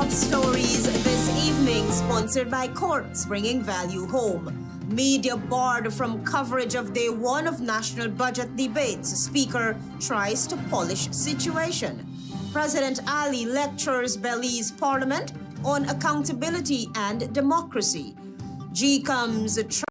top stories this evening, sponsored by Courts, bringing value home. Media barred from coverage of day one of national budget debates. Speaker tries to polish situation. President Ali lectures Belize Parliament on accountability and democracy. GECOM'S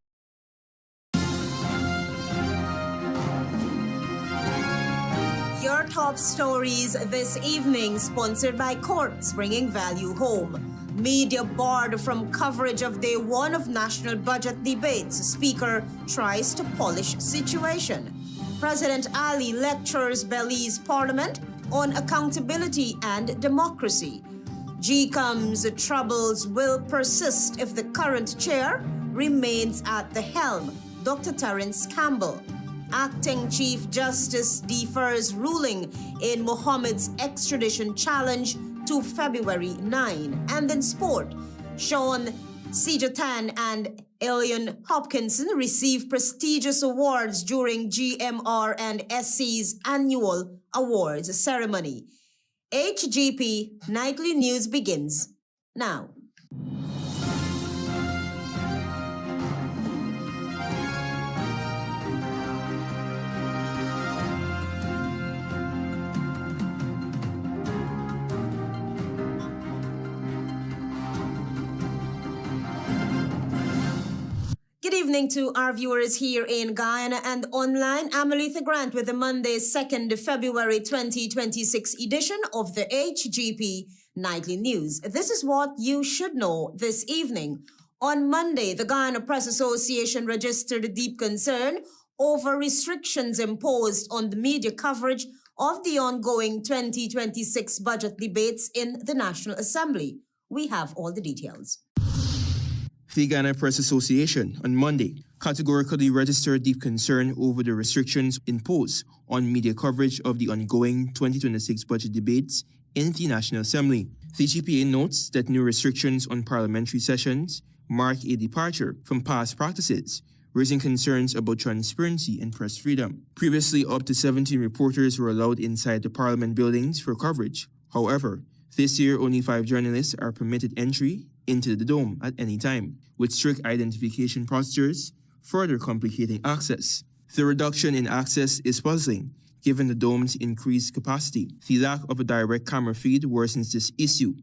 Your top stories this evening, sponsored by Courts, bringing value home. Media barred from coverage of day one of national budget debates. Speaker tries to polish situation. President Ali lectures Belize Parliament on accountability and democracy. GECOM'S troubles will persist if the current chair remains at the helm. Dr. Terrence Campbell. Acting Chief Justice defers ruling in Mohammed's extradition challenge to February 9. And in sport, SHAUN, SEEJATAN and ALIAN Hopkinson receive prestigious awards during GMR and SC's annual awards ceremony. HGP Nightly News begins now. Good evening to our viewers here in Guyana and online. I'm ALETHEA Grant with the Monday, 2nd February 2026 edition of the HGP Nightly News. This is what you should know this evening. On Monday, the Guyana Press Association registered deep concern over restrictions imposed on the media coverage of the ongoing 2026 budget debates in the National Assembly. We have all the details. The Guyana Press Association on Monday categorically registered deep concern over the restrictions imposed on media coverage of the ongoing 2026 budget debates in the National Assembly. The GPA notes that new restrictions on parliamentary sessions mark a departure from past practices, raising concerns about transparency and press freedom. Previously, up to 17 reporters were allowed inside the parliament buildings for coverage. However, this year, only 5 journalists are permitted entry into the dome at any time, with strict identification procedures, further complicating access. The reduction in access is puzzling, given the dome's increased capacity. The lack of a direct camera feed worsens this issue,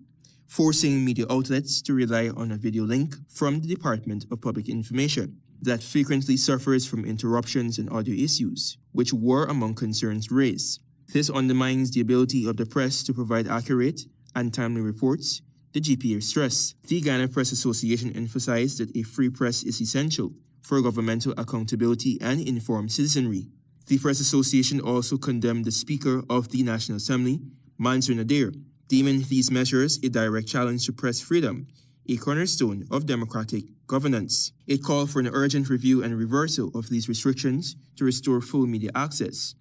forcing media outlets to rely on a video link from the Department of Public Information that frequently suffers from interruptions and audio issues, which were among concerns raised. This undermines the ability of the press to provide accurate and timely reports, the GPA stressed. The Guyana Press Association emphasized that a free press is essential for governmental accountability and informed citizenry. The Press Association also condemned the Speaker of the National Assembly, Mansour Nadir, deeming these measures a direct challenge to press freedom, a cornerstone of democratic governance. It called for an urgent review and reversal of these restrictions to restore full media access,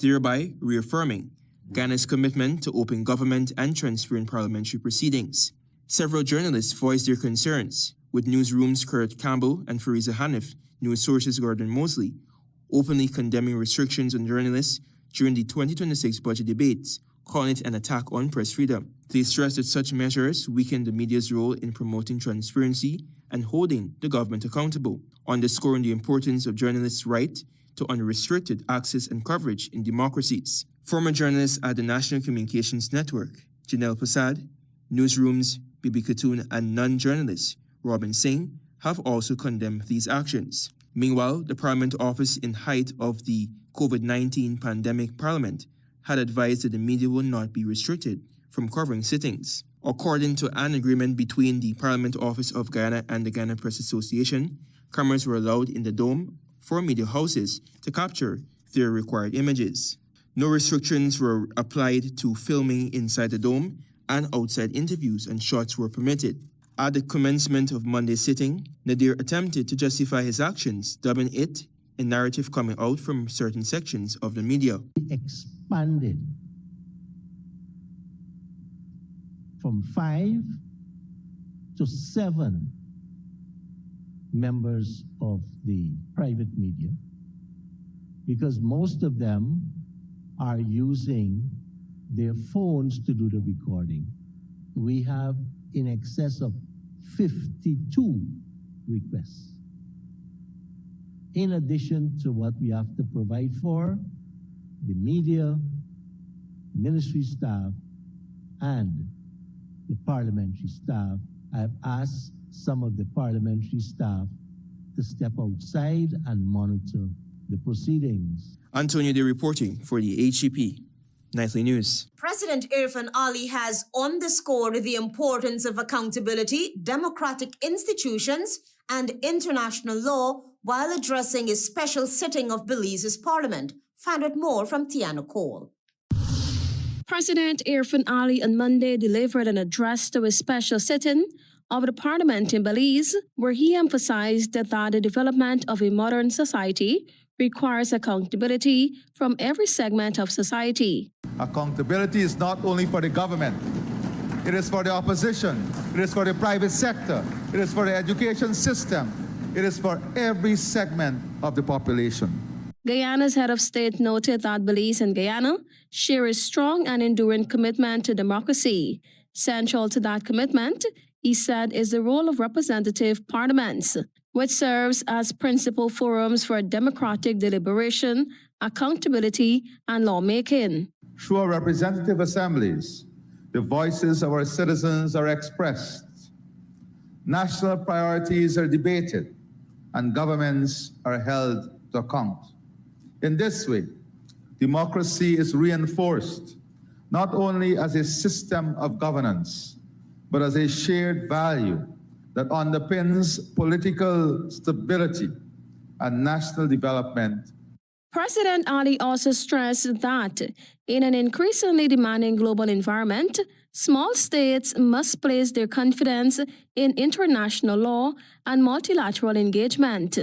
thereby reaffirming Guyana's commitment to open government and transparent parliamentary proceedings. Several journalists voiced their concerns, with newsrooms Kurt Campbell and Fariza Hanif, news sources Gordon Mosley, openly condemning restrictions on journalists during the 2026 budget debates, calling it an attack on press freedom. They stressed that such measures weaken the media's role in promoting transparency and holding the government accountable, underscoring the importance of journalists' right to unrestricted access and coverage in democracies. Former journalist at the National Communications Network, Janelle Prasad, newsrooms Bibi Khatoon, and non-journalist Robin Singh have also condemned these actions. Meanwhile, the Parliament Office, in height of the COVID-19 pandemic Parliament, had advised that the media will not be restricted from covering sittings. According to an agreement between the Parliament Office of Guyana and the Guyana Press Association, cameras were allowed in the dome for media houses to capture their required images. No restrictions were applied to filming inside the dome, and outside interviews and shots were permitted. At the commencement of Monday's sitting, Nadir attempted to justify his actions, dubbing it a narrative coming out from certain sections of the media. Expanded from 5 to 7 members of the private media, because most of them are using their phones to do the recording. we have in excess of 52 requests. In addition to what we have to provide for the media, ministry staff, and the parliamentary staff, I've asked some of the parliamentary staff to step outside and monitor the proceedings. Antonio De reporting for the HGP Nightly News. President Irfan Ali has underscored the importance of accountability, democratic institutions, and international law while addressing a special sitting of Belize's parliament. Find out more from Tiana Cole. President Irfan Ali on Monday delivered an address to a special sitting of the parliament in Belize, where he emphasized that the development of a modern society requires accountability from every segment of society. Accountability is not only for the government, it is for the opposition, it is for the private sector, it is for the education system, it is for every segment of the population. Guyana's head of state noted that Belize and Guyana share a strong and enduring commitment to democracy. Central to that commitment, he said, is the role of representative parliaments, which serves as principal forums for democratic deliberation, accountability, and lawmaking. Through our representative assemblies, the voices of our citizens are expressed, national priorities are debated, and governments are held to account. In this way, democracy is reinforced, not only as a system of governance, but as a shared value that underpins political stability and national development. President Ali also stressed that in an increasingly demanding global environment, small states must place their confidence in international law and multilateral engagement.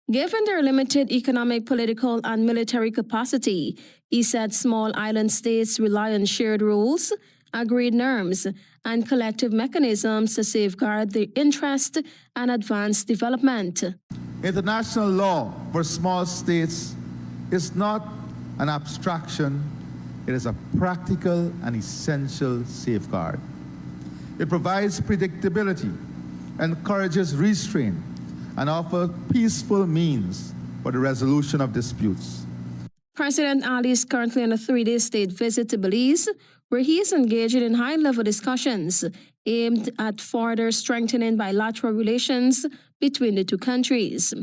Given their limited economic, political, and military capacity, he said small island states rely on shared rules, agreed norms, and collective mechanisms to safeguard their interest and advance development. International law for small states is not an abstraction, it is a practical and essential safeguard. It provides predictability, encourages restraint, and offers peaceful means for the resolution of disputes. President Ali is currently on a 3-day state visit to Belize, where he is engaging in high-level discussions aimed at further strengthening bilateral relations between the two countries.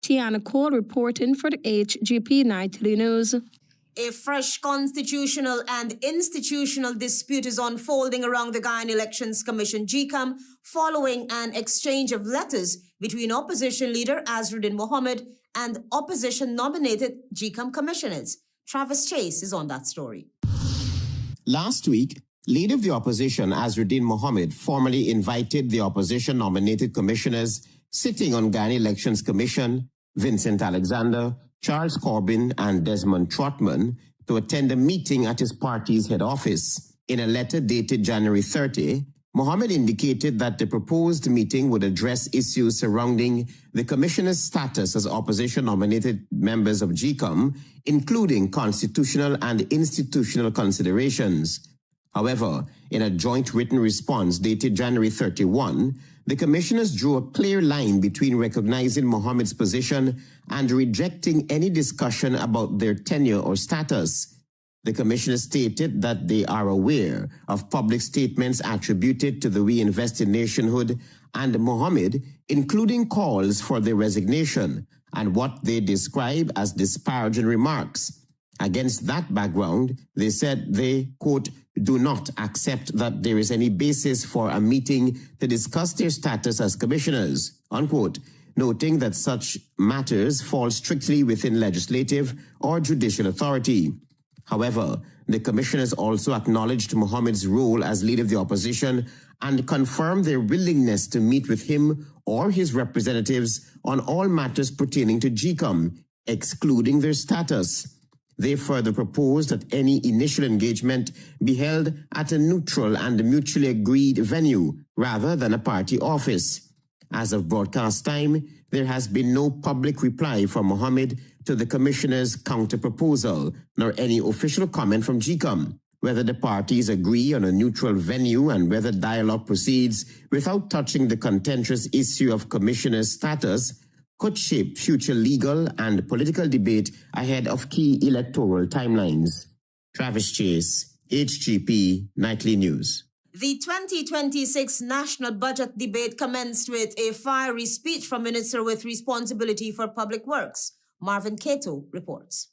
Tiana Cole reporting for the HGP Nightly News. A fresh constitutional and institutional dispute is unfolding around the Guyana Elections Commission GECOM following an exchange of letters between opposition leader Azruddin Mohammed and opposition-nominated GECOM commissioners. Travis Chase is on that story. Last week, leader of the opposition Azruddin Mohammed formally invited the opposition-nominated commissioners sitting on Guyana Elections Commission, Vincent Alexander, Charles Corbin, and Desmond Trotman, to attend a meeting at his party's head office. In a letter dated January 30, Mohammed indicated that the proposed meeting would address issues surrounding the commissioners' status as opposition-nominated members of GECOM, including constitutional and institutional considerations. However, in a joint written response dated January 31, the commissioners drew a clear line between recognizing Mohammed's position and rejecting any discussion about their tenure or status. The commissioners stated that they are aware of public statements attributed to the We Invest in Nationhood and Mohammed, including calls for their resignation and what they describe as disparaging remarks. Against that background, they said they, quote, do not accept that there is any basis for a meeting to discuss their status as commissioners, unquote, noting that such matters fall strictly within legislative or judicial authority. However, the commissioners also acknowledged Mohammed's role as leader of the opposition and confirmed their willingness to meet with him or his representatives on all matters pertaining to GECOM, excluding their status. They further proposed that any initial engagement be held at a neutral and mutually agreed venue rather than a party office. As of broadcast time, there has been no public reply from Mohammed to the commissioner's counter-proposal, nor any official comment from GECOM. whether the parties agree on a neutral venue and whether dialogue proceeds without touching the contentious issue of commissioners' status could shape future legal and political debate ahead of key electoral timelines. Travis Chase, HGP Nightly News. The 2026 national budget debate commenced with a fiery speech from Minister with responsibility for public works. Marvin Cato reports.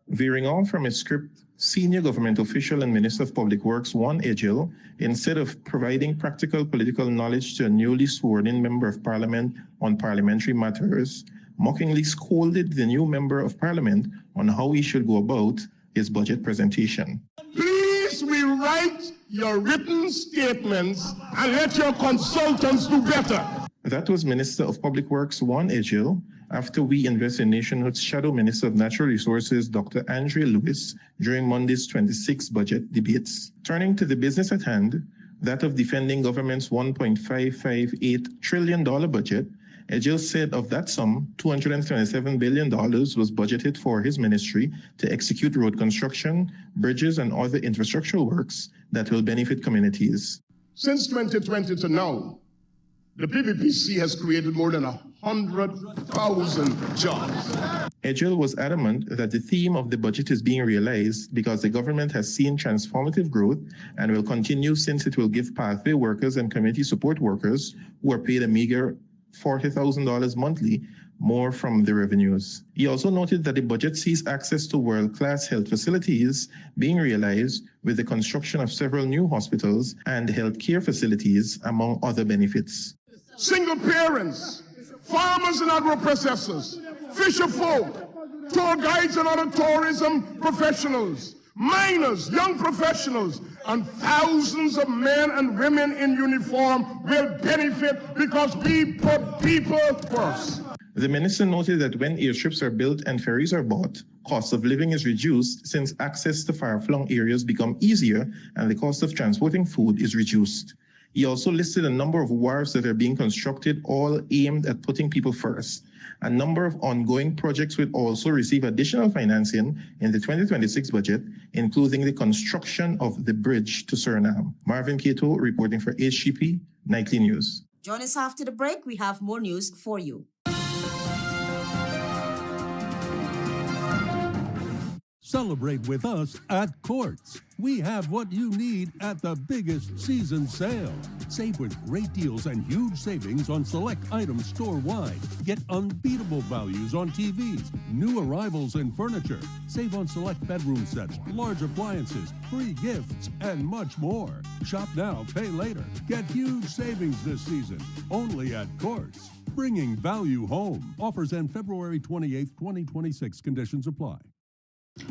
Veering off from his script, senior government official and Minister of Public Works Juan Egil, instead of providing practical political knowledge to a newly sworn-in member of parliament on parliamentary matters, mockingly scolded the new member of parliament on how he should go about his budget presentation. Please rewrite your written statements and let your consultants do better. That was Minister of Public Works Juan Egil, after we invest in nationhood's Shadow Minister of Natural Resources, Dr. Andre Lewis, during Monday's 26 budget debates. Turning to the business at hand, that of defending government's $1.558 trillion budget, Egil said of that sum, $227 billion was budgeted for his ministry to execute road construction, bridges, and other infrastructural works that will benefit communities. Since 2020 to now, the PPPC has created more than 100,000 jobs. Egil was adamant that the theme of the budget is being realized because the government has seen transformative growth and will continue, since it will give pathway workers and community support workers who are paid a meager $40,000 monthly more from the revenues. He also noted that the budget sees access to world-class health facilities being realized with the construction of several new hospitals and healthcare facilities, among other benefits. Single parents, farmers and agro-processors, fisher folk, tour guides and other tourism professionals, miners, young professionals, and thousands of men and women in uniform will benefit because we put people first. The minister noted that when airstrips are built and ferries are bought, cost of living is reduced since access to far-flung areas become easier and the cost of transporting food is reduced. He also listed a number of wharves that are being constructed, all aimed at putting people first. A number of ongoing projects will also receive additional financing in the 2026 budget, including the construction of the bridge to Suriname. Marvin Cato reporting for HGP Nightly News. Join us after the break. We have more news for you. Celebrate with us at Courts. We have what you need at the biggest season sale. Save with great deals and huge savings on select items store-wide. Get unbeatable values on TVs, new arrivals in furniture. Save on select bedroom sets, large appliances, free gifts, and much more. Shop now, pay later. Get huge savings this season, only at Courts. Bringing value home. Offers end February 28, 2026. Conditions apply.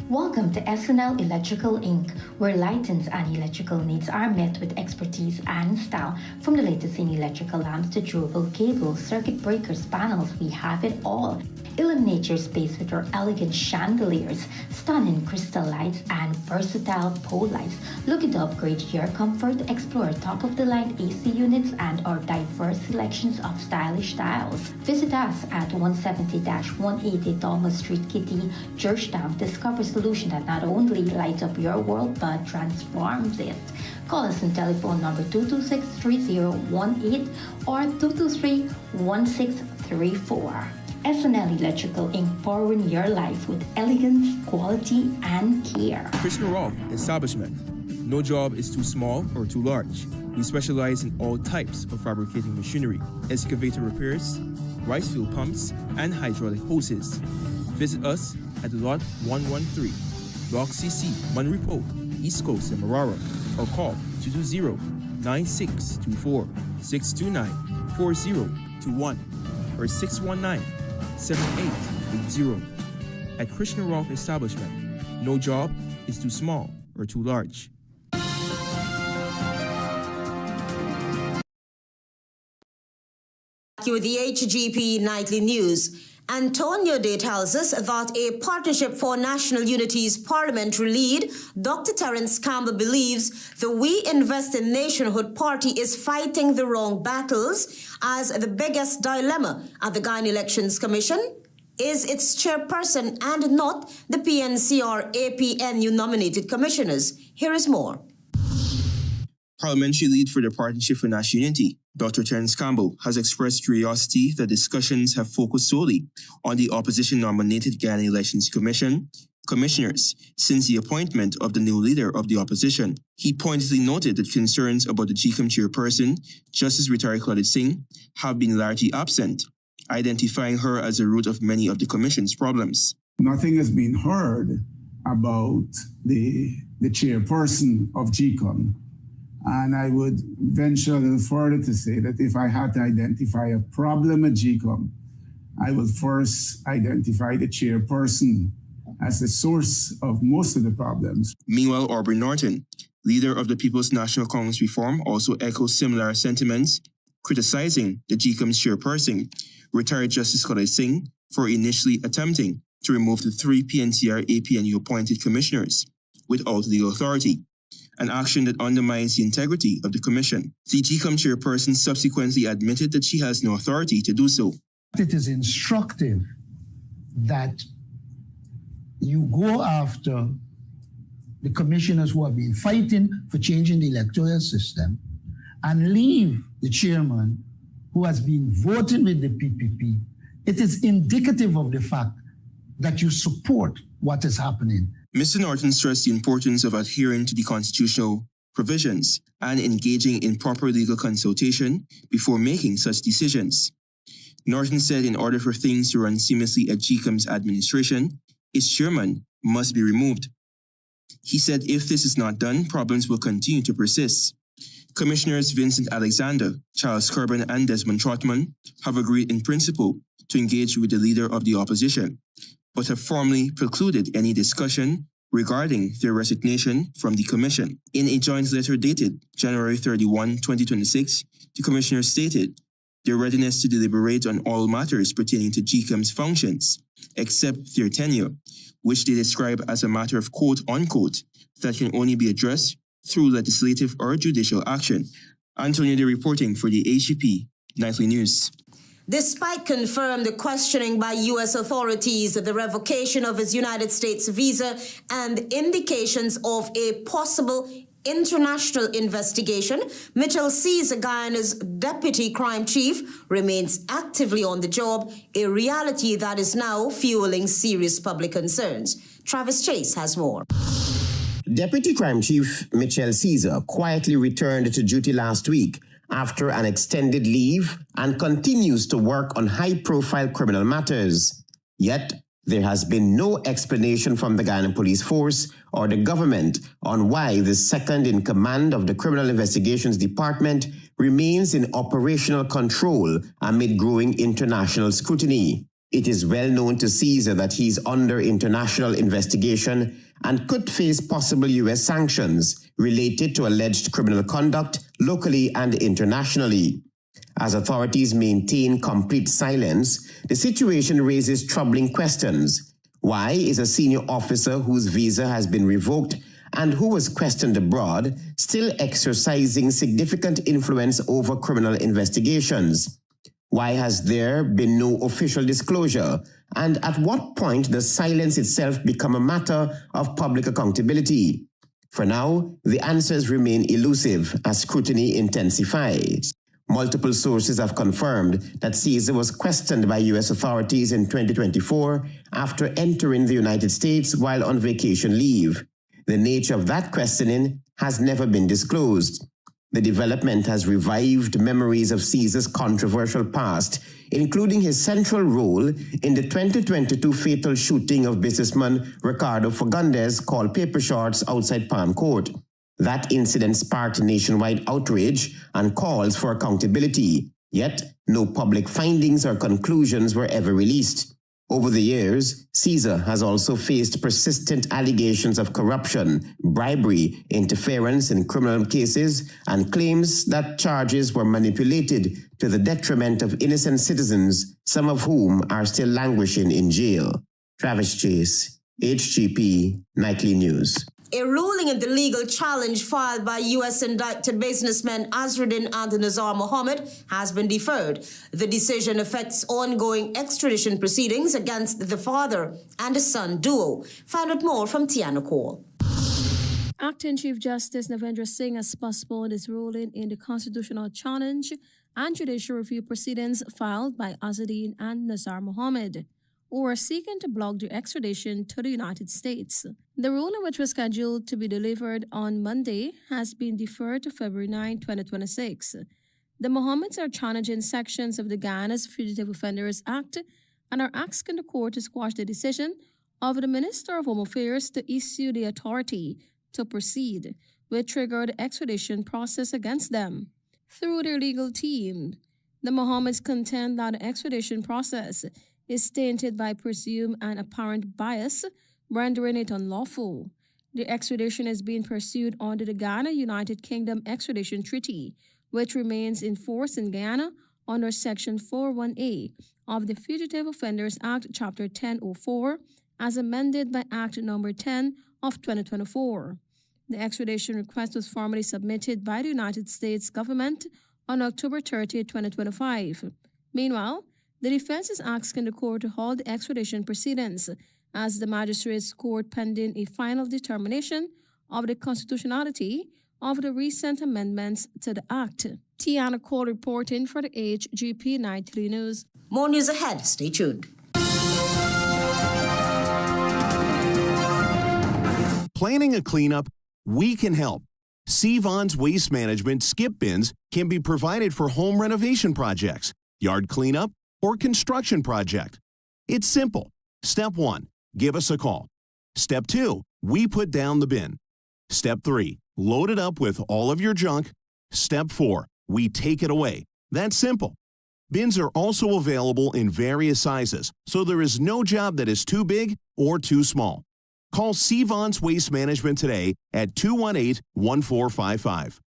Welcome to SNL Electrical Inc., where lighting and electrical needs are met with expertise and style. From the latest in electrical lamps to durable cables, circuit breakers, panels, we have it all. Illuminate your space with our elegant chandeliers, stunning crystal lights, and versatile pole lights. Looking to upgrade your comfort? Explore top-of-the-line AC units and our diverse selections of stylish styles. Visit us at 170-180 Thomas Street, Kitty, Georgetown. Discover a solution that not only lights up your world but transforms it. Call us on telephone number 226-3018 or 223-1634. SNL Electrical Inc., powering your life with elegance, quality, and care. Krishna Rolf Establishment. No job is too small or too large. We specialize in all types of fabricating machinery, excavator repairs, rice field pumps, and hydraulic hoses. Visit us at Lot 113, Block CC, Manripo, East Coast, and Marara, or call 220-96224-629-4021 or 619-7880. At Krishna Rolf Establishment, no job is too small or too large. With the HGP Nightly News. Antonio Day tells us that a Partnership for National Unity's parliamentary lead, Dr. Terrence Campbell, believes the We Invest in Nationhood party is fighting the wrong battles as the biggest dilemma at the Guyana Elections Commission is its chairperson and not the PNC or APNU nominated commissioners. Here is more. Parliamentary lead for the Partnership for National Unity, Dr. Terrence Campbell, has expressed curiosity that discussions have focused solely on the opposition-nominated Guyana Elections Commission commissioners since the appointment of the new leader of the opposition. He pointedly noted that concerns about the GECOM chairperson, Justice retired Claudette Singh, have been largely absent, identifying her as the root of many of the commission's problems. Nothing has been heard about the chairperson of GECOM. And I would venture a little further to say that if I had to identify a problem at GECOM, I will first identify the chairperson as the source of most of the problems. Meanwhile, Aubrey Norton, leader of the People's National Congress Reform, also echoes similar sentiments, criticizing the GECOM's chairperson, retired Justice Claudette Singh, for initially attempting to remove the 3 PNCR-APNU appointed commissioners without legal authority, an action that undermines the integrity of the commission. The GECOM chairperson subsequently admitted that she has no authority to do so. It is instructive that you go after the commissioners who have been fighting for changing the electoral system and leave the chairman who has been voting with the PPP. It is indicative of the fact that you support what is happening. Mr. Norton stressed the importance of adhering to the constitutional provisions and engaging in proper legal consultation before making such decisions. Norton said in order for things to run seamlessly at GECOM's administration, its chairman must be removed. He said if this is not done, problems will continue to persist. Commissioners Vincent Alexander, Charles Kerben, and Desmond Trotman have agreed in principle to engage with the leader of the opposition, but have formally precluded any discussion regarding their resignation from the commission. In a joint letter dated January 31, 2026, the commissioners stated their readiness to deliberate on all matters pertaining to GECOM's functions, except their tenure, which they describe as a matter of quote-unquote that can only be addressed through legislative or judicial action. Antonio De reporting for the HGP Nightly News. Despite confirmed questioning by U.S. authorities, the revocation of his United States visa and indications of a possible international investigation, Mitchell Caesar, Guyana's deputy crime chief, remains actively on the job, a reality that is now fueling serious public concerns. Travis Chase has more. Deputy Crime Chief Mitchell Caesar quietly returned to duty last week after an extended leave and continues to work on high-profile criminal matters. Yet, there has been no explanation from the Guyana Police Force or the government on why the second in command of the Criminal Investigations Department remains in operational control amid growing international scrutiny. It is well known to Caesar that he is under international investigation and could face possible U.S. sanctions related to alleged criminal conduct locally and internationally. As authorities maintain complete silence, the situation raises troubling questions. Why is a senior officer whose visa has been revoked and who was questioned abroad still exercising significant influence over criminal investigations? Why has there been no official disclosure? And at what point does silence itself become a matter of public accountability? For now, the answers remain elusive as scrutiny intensifies. Multiple sources have confirmed that Caesar was questioned by U.S. authorities in 2024 after entering the United States while on vacation leave. The nature of that questioning has never been disclosed. The development has revived memories of Caesar's controversial past, including his central role in the 2022 fatal shooting of businessman Ricardo Fagundes called Paper Shorts outside Palm Court. That incident sparked nationwide outrage and calls for accountability, yet no public findings or conclusions were ever released. Over the years, Caesar has also faced persistent allegations of corruption, bribery, interference in criminal cases, and claims that charges were manipulated to the detriment of innocent citizens, some of whom are still languishing in jail. Travis Chase, HGP Nightly News. A ruling in the legal challenge filed by U.S. indicted businessmen Azruddin and Nazar Mohammed has been deferred. The decision affects ongoing extradition proceedings against the father and his son duo. Find out more from Tiana Cole. Acting Chief Justice Navendra Singh has postponed his ruling in the constitutional challenge and judicial review proceedings filed by Azruddin and Nazar Mohammed, who are seeking to block their extradition to the United States. The ruling, which was scheduled to be delivered on Monday, has been deferred to February 9, 2026. The Mohammeds are challenging sections of the Guyana's Fugitive Offenders Act and are asking the court to squash the decision of the Minister of Home Affairs to issue the authority to proceed, which triggered the extradition process against them. Through their legal team, the Mohammeds contend that the extradition process is tainted by presumed and apparent bias, rendering it unlawful. The extradition is being pursued under the Ghana-United Kingdom Extradition Treaty, which remains in force in Guyana under Section 41A of the Fugitive Offenders Act, Chapter 1004, as amended by Act No. 10 of 2024. The extradition request was formally submitted by the United States government on October 30, 2025. Meanwhile, the defense is asking the court to hold the extradition proceedings as the magistrate's court pending a final determination of the constitutionality of the recent amendments to the act. Tiana Cole reporting for the HGP Nightly News. More news ahead. Stay tuned. Planning a cleanup? We can help. CAMPBELL's waste management skip bins can be provided for home renovation projects, yard cleanup, or construction project. It's simple. Step 1, give us a call. Step 2, we put down the bin. Step 3, load it up with all of your junk. Step 4, we take it away. That's simple. Bins are also available in various sizes, so there is no job that is too big or too small. Call CAMPBELL's Waste Management today at 218-1455.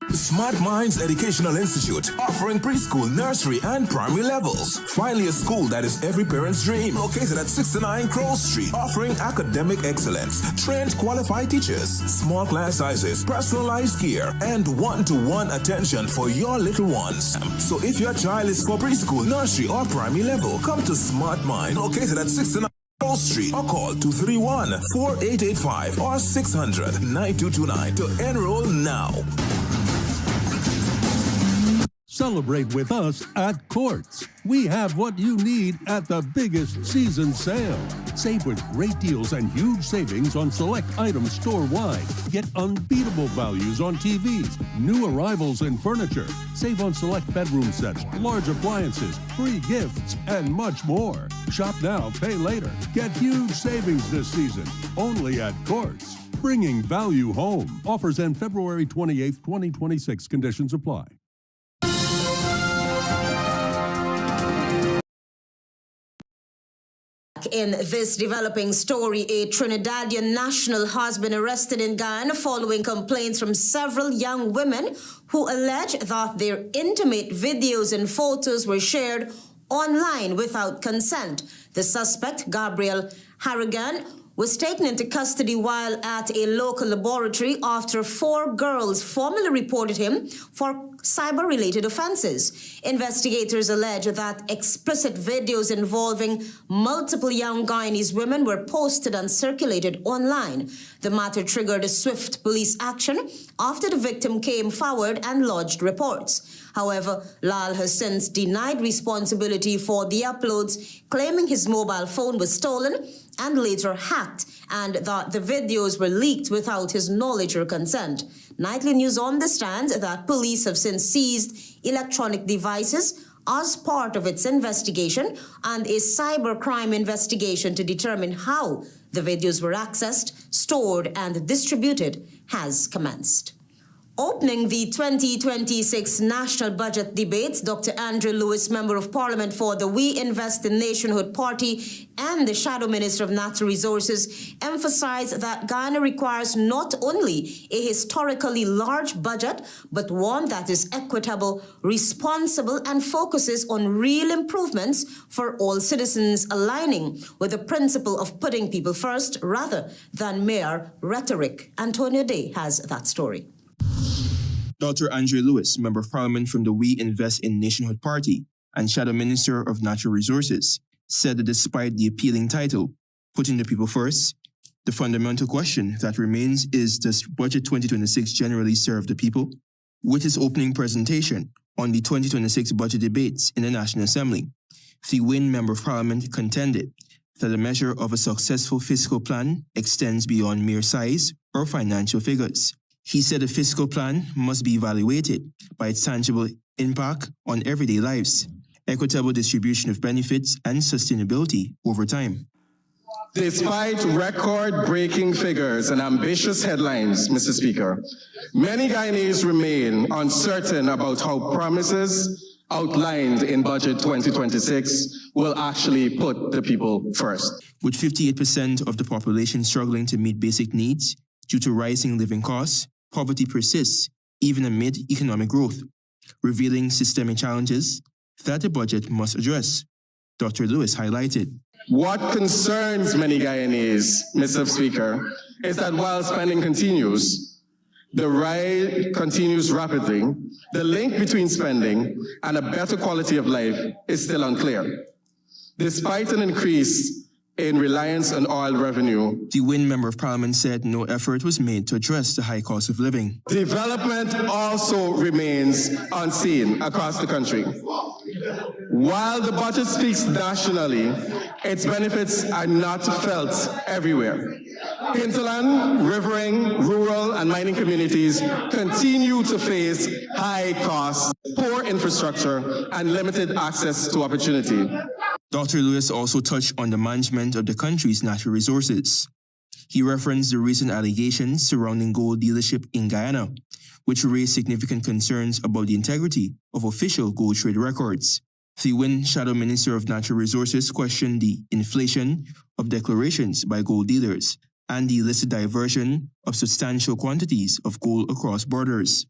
Smart Minds Educational Institute, offering preschool, nursery, and primary levels. Finally, a school that is every parent's dream. Located at 69 Crow Street, offering academic excellence, trained qualified teachers, small class sizes, personalized care, and one-to-one attention for your little ones. So if your child is for preschool, nursery, or primary level, come to Smart Mind, located at 69 Crow Street, or call 231-4885 or 600-9229 to enroll now. Celebrate with us at Courts. We have what you need at the biggest season sale. Save with great deals and huge savings on select items store-wide. Get unbeatable values on TVs, new arrivals in furniture. Save on select bedroom sets, large appliances, free gifts, and much more. Shop now, pay later. Get huge savings this season, only at Courts. Bringing value home. Offers end February 28, 2026. Conditions apply. In this developing story, a Trinidadian national has been arrested in Guyana following complaints from several young women who allege that their intimate videos and photos were shared online without consent. The suspect, Gabriel Harrigan, was taken into custody while at a local laboratory after 4 girls formally reported him for cyber-related offenses. Investigators allege that explicit videos involving multiple young Guyanese women were posted and circulated online. The matter triggered a swift police action after the victim came forward and lodged reports. However, Lal has since denied responsibility for the uploads, claiming his mobile phone was stolen and later hacked, and that the videos were leaked without his knowledge or consent. Nightly News understands that police have since seized electronic devices as part of its investigation, and a cybercrime investigation to determine how the videos were accessed, stored, and distributed has commenced. Opening the 2026 national budget debates, Dr. Andrew Lewis, Member of Parliament for the We Invest in Nationhood Party and the Shadow Minister of Natural Resources, emphasized that Guyana requires not only a historically large budget, but one that is equitable, responsible, and focuses on real improvements for all citizens, aligning with the principle of putting people first rather than mere rhetoric. Antonio Day has that story. Dr. Andrew Lewis, Member of Parliament from the We Invest in Nationhood Party and Shadow Minister of Natural Resources, said that despite the appealing title, Putting the People First, the fundamental question that remains is, does Budget 2026 generally serve the people? With his opening presentation on the 2026 budget debates in the National Assembly, the WIN Member of Parliament contended that the measure of a successful fiscal plan extends beyond mere size or financial figures. He said a fiscal plan must be evaluated by its tangible impact on everyday lives, equitable distribution of benefits, and sustainability over time. Despite record-breaking figures and ambitious headlines, Mr. Speaker, many Guyanese remain uncertain about how promises outlined in Budget 2026 will actually put the people first. With 58% of the population struggling to meet basic needs due to rising living costs, poverty persists even amid economic growth, revealing systemic challenges that the budget must address, Dr. Lewis highlighted. What concerns many Guyanese, Mr. Speaker, is that while spending continues, the rise continues rapidly, the link between spending and a better quality of life is still unclear. Despite an increase in reliance on oil revenue, the WIN Member of Parliament said no effort was made to address the high cost of living. Development also remains unseen across the country. While the budget speaks nationally, its benefits are not felt everywhere. Hinterland, rivering, rural, and mining communities continue to face high costs, poor infrastructure, and limited access to opportunity. Dr. Lewis also touched on the management of the country's natural resources. He referenced the recent allegations surrounding gold dealership in Guyana, which raised significant concerns about the integrity of official gold trade records. The WIN Shadow Minister of Natural Resources questioned the inflation of declarations by gold dealers and the illicit diversion of substantial quantities of gold across borders.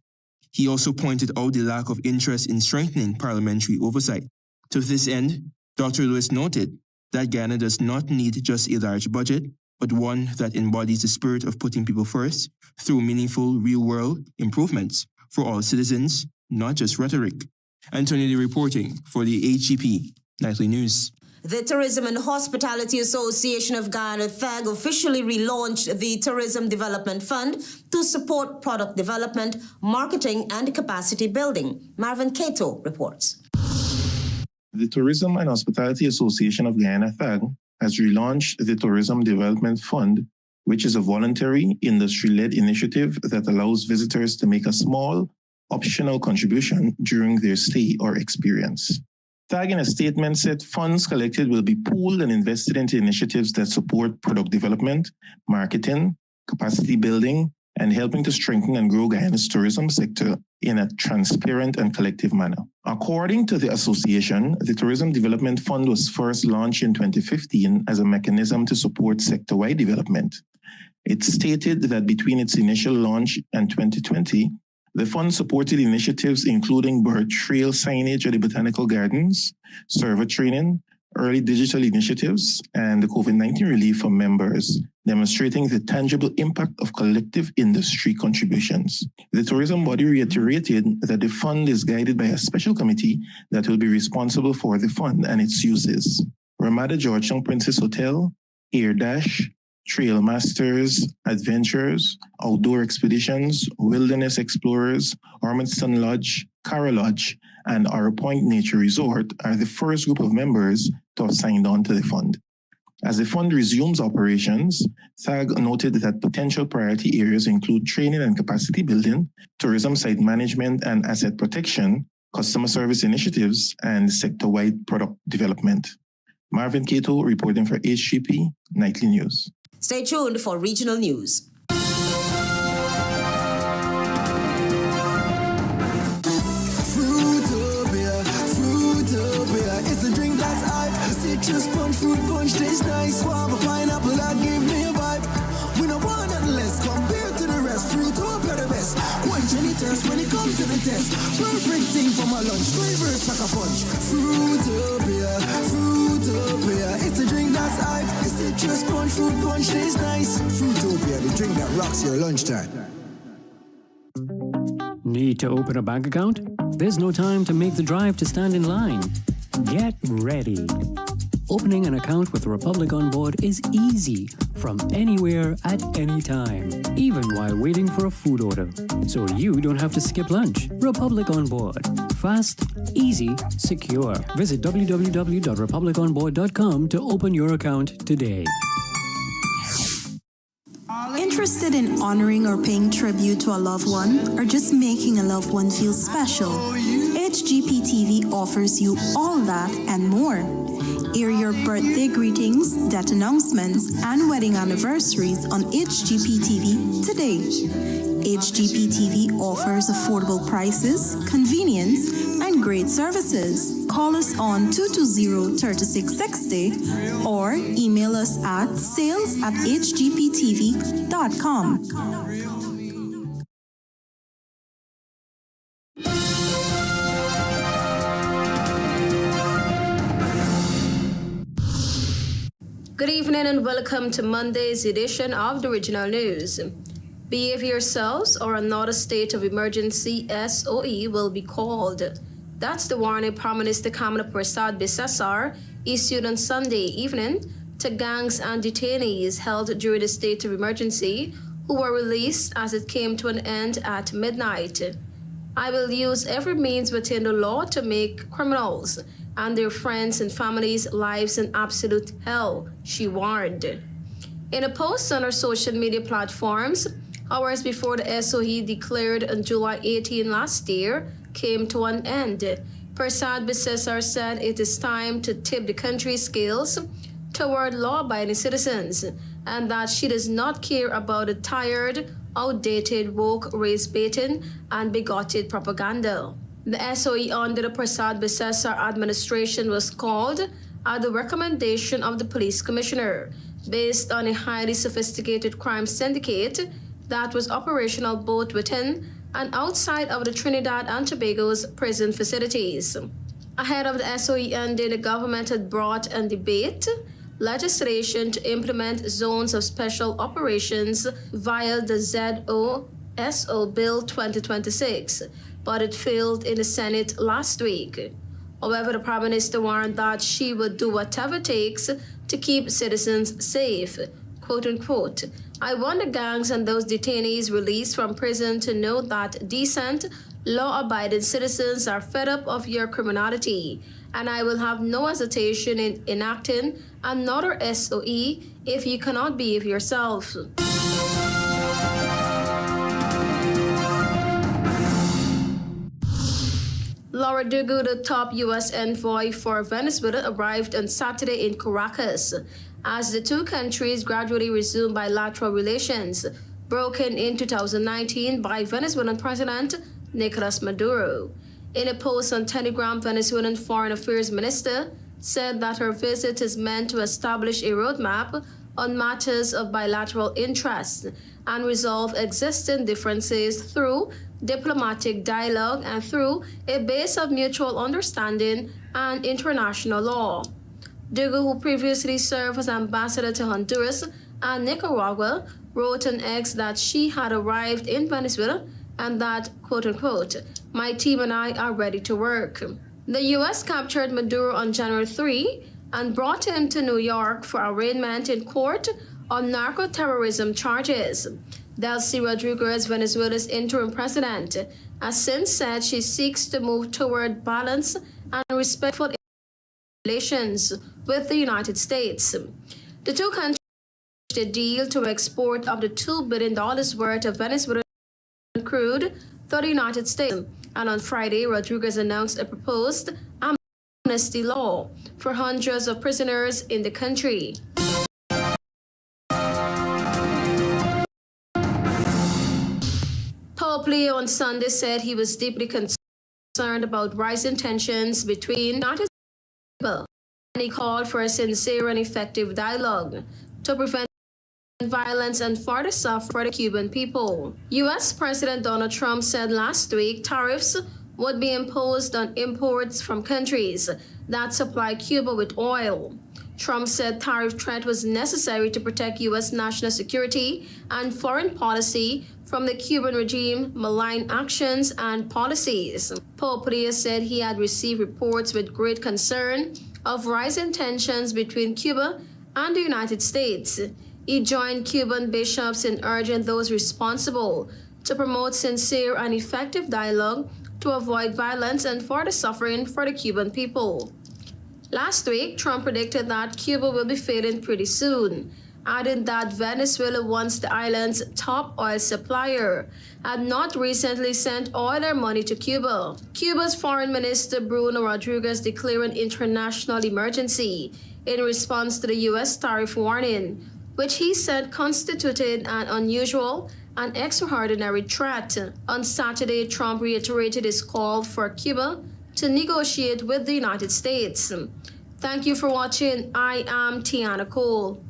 He also pointed out the lack of interest in strengthening parliamentary oversight. To this end, Dr. Lewis noted that Guyana does not need just a large budget, but one that embodies the spirit of putting people first through meaningful real-world improvements for all citizens, not just rhetoric. Antonio Lee reporting for the HGP Nightly News. The Tourism and Hospitality Association of Guyana, THAG, officially relaunched the Tourism Development Fund to support product development, marketing, and capacity building. Marvin Cato reports. The Tourism and Hospitality Association of Guyana, THAG, has relaunched the Tourism Development Fund, which is a voluntary, industry-led initiative that allows visitors to make a small, optional contribution during their stay or experience. THAG in a statement said funds collected will be pooled and invested into initiatives that support product development, marketing, capacity building, and helping to strengthen and grow Guyana's tourism sector in a transparent and collective manner. According to the association, the Tourism Development Fund was first launched in 2015 as a mechanism to support sector-wide development. It stated that between its initial launch and 2020, the fund supported initiatives including bird trail signage at the botanical gardens, server training, early digital initiatives, and the COVID-19 relief for members, demonstrating the tangible impact of collective industry contributions. The tourism body reiterated that the fund is guided by a special committee that will be responsible for the fund and its uses. Ramada Georgetown Princess Hotel, Air Dash, Trail Masters, Adventures, Outdoor Expeditions, Wilderness Explorers, Ormiston Lodge, Cara Lodge, and Our Point Nature Resort are the first group of members to have signed on to the fund. As the fund resumes operations, THAG noted that potential priority areas include training and capacity building, tourism site management and asset protection, customer service initiatives, and sector-wide product development. Marvin Cato reporting for HGP Nightly News. Stay tuned for regional news. first when it comes to the test. Perfect thing for my lunch, flavors pack a punch. Fruitopia, it's a drink that's hype. It's citrus punch, fruit punch tastes nice. Fruitopia, the drink that rocks your lunchtime. Need to open a bank account? There's no time to make the drive to stand in line. Get ready. Opening an account with Republic On Board is easy from anywhere at any time, even while waiting for a food order. So you don't have to skip lunch. Republic On Board. Fast, easy, secure. Visit www.republiconboard.com to open your account today. Interested in honoring or paying tribute to a loved one, or just making a loved one feel special? HGP TV offers you all that and more. Air your birthday greetings, death announcements, and wedding anniversaries on HGP TV today. HGP TV offers affordable prices, convenience, and great services. Call us on 220-3660 or email us at sales@hgptv.com. Good evening and welcome to Monday's edition of the Original News. Behave yourselves or another state of emergency SOE will be called. That's the warning Prime Minister Kamala Persad-Bissessar issued on Sunday evening to gangs and detainees held during the state of emergency who were released as it came to an end at midnight. I will use every means within the law to make criminals and their friends and families' lives an absolute hell, she warned. In a post on her social media platforms, hours before the SOE declared on July 18 last year came to an end, Persad-Bissessar said it is time to tip the country's scales toward law-abiding citizens, and that she does not care about the tired, outdated, woke, race-baiting, and bigoted propaganda. The SOE under the Persad-Bissessar administration was called at the recommendation of the police commissioner, based on a highly sophisticated crime syndicate that was operational both within and outside of the Trinidad and Tobago's prison facilities. Ahead of the SOE ending, the government had brought and debate legislation to implement zones of special operations via the ZOSO Bill 2026, but it failed in the Senate last week. However, the Prime Minister warned that she would do whatever it takes to keep citizens safe. Quote unquote, I want the gangs and those detainees released from prison to know that decent, law-abiding citizens are fed up of your criminality, and I will have no hesitation in enacting another SOE if you cannot behave yourself. Laura Dugu, the top U.S. envoy for Venezuela, arrived on Saturday in Caracas as the two countries gradually resumed bilateral relations, broken in 2019 by Venezuelan President Nicolas Maduro. In a post on Telegram, Venezuelan Foreign Affairs Minister said that her visit is meant to establish a roadmap on matters of bilateral interest and resolve existing differences through diplomatic dialogue and through a base of mutual understanding and international law. Dugu, who previously served as ambassador to Honduras and Nicaragua, wrote on X that she had arrived in Venezuela and that, quote unquote, my team and I are ready to work. The U.S. captured Maduro on January 3 and brought him to New York for arraignment in court on narco-terrorism charges. Delcy Rodriguez, Venezuela's interim president, has since said she seeks to move toward balanced and respectful relations with the United States. The two countries reached a deal to export up to $2 billion worth of Venezuelan crude to the United States. And on Friday, Rodriguez announced a proposed amnesty law for hundreds of prisoners in the country. Pope Leo on Sunday said he was deeply concerned about rising tensions between United States and he called for a sincere and effective dialogue to prevent violence and further suffering for the Cuban people. U.S. President Donald Trump said last week tariffs would be imposed on imports from countries that supply Cuba with oil. Trump said tariff threat was necessary to protect U.S. national security and foreign policy from the Cuban regime malign actions and policies. Pope Leo said he had received reports with great concern of rising tensions between Cuba and the United States. He joined Cuban bishops in urging those responsible to promote sincere and effective dialogue to avoid violence and further suffering for the Cuban people. Last week, Trump predicted that Cuba will be failing pretty soon, adding that Venezuela, once the island's top oil supplier, had not recently sent oil or money to Cuba. Cuba's Foreign Minister Bruno Rodriguez declared an international emergency in response to the U.S. tariff warning, which he said constituted an unusual and extraordinary threat. On Saturday, Trump reiterated his call for Cuba to negotiate with the United States. Thank you for watching. I am Tiana Cole.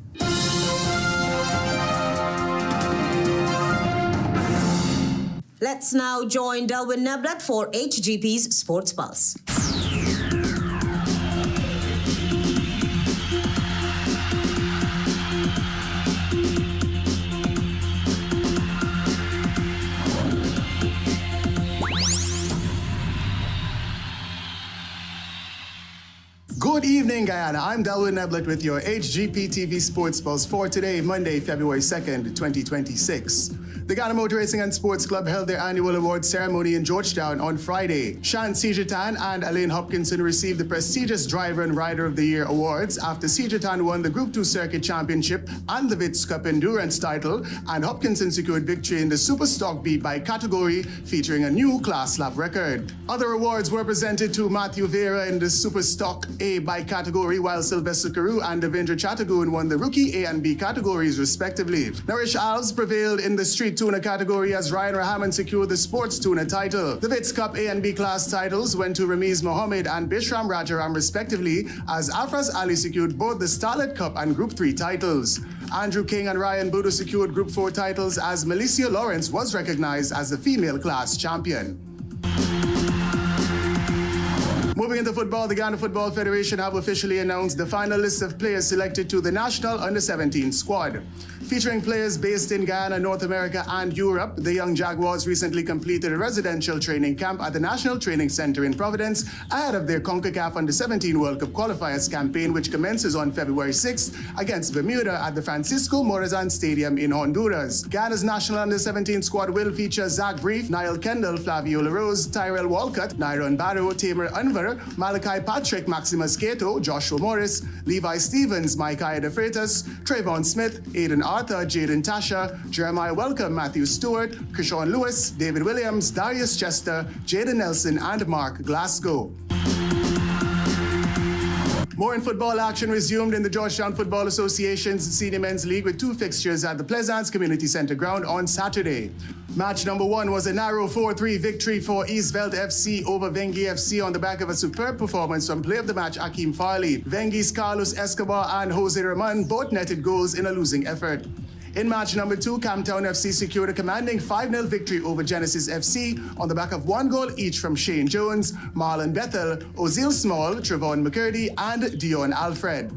Let's now join Delwyn Neblet for HGP's Sports Pulse. Good evening, Guyana. I'm Delwyn Neblet with your HGP TV Sports Pulse for today, Monday, February 2nd, 2026. The Ghana Motor Racing and Sports Club held their annual awards ceremony in Georgetown on Friday. SHAUN SEEJATAN and ALIAN Hopkinson received the prestigious Driver and Rider of the Year awards after SEEJATAN won the Group 2 Circuit Championship and the Vitz Cup Endurance title, and Hopkinson secured victory in the Super Stock B bike category, featuring a new class lap record. Other awards were presented to Matthew Vera in the Super Stock A bike category, while Sylvester Carew and Devendra Chattagoon won the Rookie A and B categories, respectively. Nourish Alves prevailed in the Street Tuner category as Ryan Rahaman secured the Sports Tuner title. The Vitz Cup A and B class titles went to Ramiz Mohammed and Bishram Rajaram, respectively, as Afraz Ali secured both the Starlet Cup and Group 3 titles. Andrew King and Ryan Budu secured Group 4 titles, as Malicia Lawrence was recognized as the female class champion. Moving into football, the Ghana Football Federation have officially announced the final list of players selected to the national under-17 squad. Featuring players based in Guyana, North America, and Europe, the Young Jaguars recently completed a residential training camp at the National Training Center in Providence ahead of their CONCACAF Under-17 World Cup qualifiers campaign, which commences on February 6th against Bermuda at the Francisco Morazan Stadium in Honduras. Ghana's national Under-17 squad will feature Zach Brief, Niall Kendall, Flavio LaRose, Tyrell Walcott, Nyron Barrow, Tamer Unver, Malachi Patrick, Maximus Cato, Joshua Morris, Levi Stevens, Micaiah De Freitas, Trayvon Smith, Aiden Arthur, Jaden Tasha, Jeremiah Welcome, Matthew Stewart, Krishawn Lewis, David Williams, Darius Chester, Jaden Nelson, and Mark Glasgow. More in football action resumed in the Georgetown Football Association's Senior Men's League with 2 fixtures at the Pleasance Community Center ground on Saturday. Match number 1 was a narrow 4-3 victory for Eastveld FC over Vengi FC on the back of a superb performance from player of the match Akeem Farley. Vengi's Carlos Escobar and Jose Raman both netted goals in a losing effort. In match number 2, Camptown FC secured a commanding 5-0 victory over Genesis FC on the back of 1 goal each from Shane Jones, Marlon Bethel, Ozil Small, Trevon McCurdy, and Dion Alfred.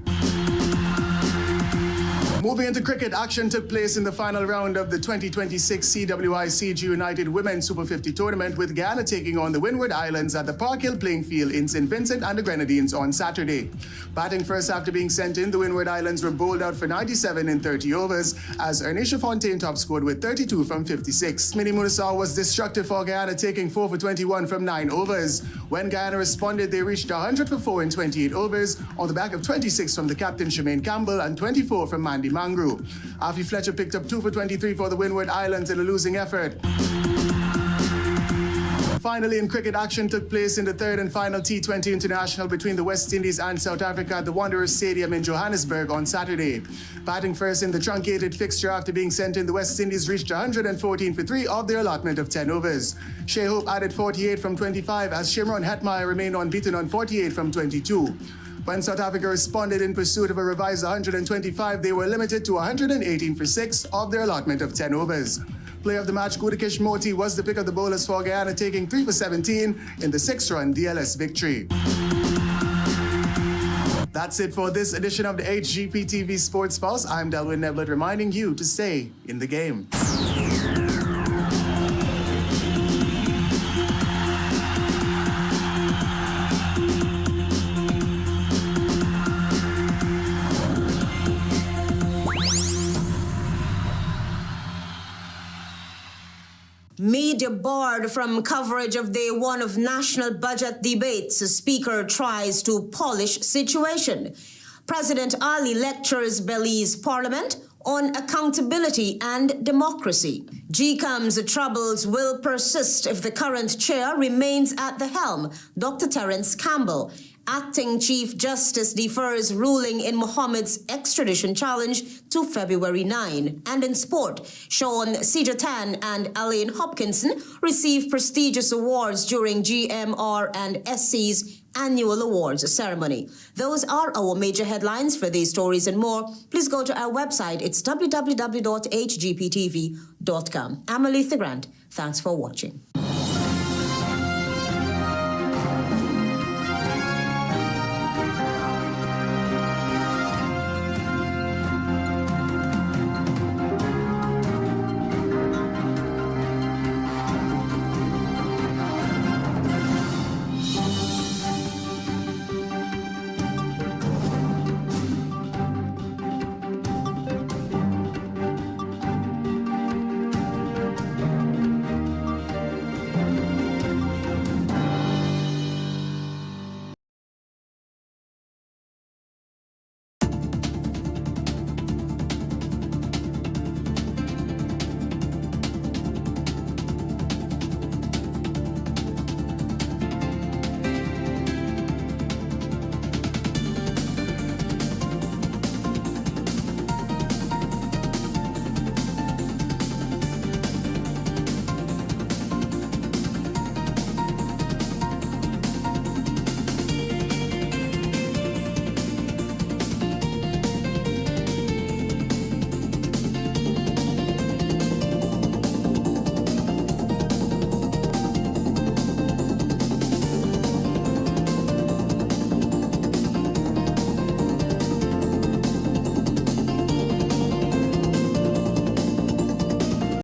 Moving into cricket, action took place in the final round of the 2026 CWI United Women's Super 50 tournament, with Guyana taking on the Windward Islands at the Park Hill playing field in St. Vincent and the Grenadines on Saturday. Batting first after being sent in, the Windward Islands were bowled out for 97 in 30 overs, as Ernisha Fontaine top scored with 32 from 56. Mini Munasar was destructive for Guyana, taking 4 for 21 from 9 overs. When Guyana responded, they reached 100 for 4 in 28 overs on the back of 26 from the captain Shemaine Campbell and 24 from Mandy Mangru. Afi Fletcher picked up 2 for 23 for the Windward Islands in a losing effort. Finally, in cricket, action took place in the third and final T20 international between the West Indies and South Africa at the Wanderers Stadium in Johannesburg on Saturday. Batting first in the truncated fixture after being sent in, the West Indies reached 114 for 3 of their allotment of 10 overs. Shea Hope added 48 from 25 as Shimron Hetmeyer remained unbeaten on 48 from 22. When South Africa responded in pursuit of a revised 125, they were limited to 118 for 6 of their allotment of 10 overs. Player of the match, Kudikish Moti, was the pick of the bowlers for Guyana, taking 3 for 17 in the 6-run DLS victory. That's it for this edition of the HGP TV Sports Pulse. I'm Delwyn Neblet, reminding you to stay in the game. Media barred from coverage of day one of national budget debates. Speaker tries to polish situation. President Ali lectures Belize Parliament on accountability and democracy. GECOM'S troubles will persist if the current chair remains at the helm. Dr. Terrence Campbell. Acting Chief Justice defers ruling in MOHAMEDS extradition challenge to February 9. And in sport, SHAUN, SEEJATAN and ALIAN Hopkinson receive prestigious awards during GMR&SC's annual awards ceremony. Those are our major headlines. For these stories and more, please go to our website. It's www.hgptv.com. I'm ALETHEA Grant. Thanks for watching.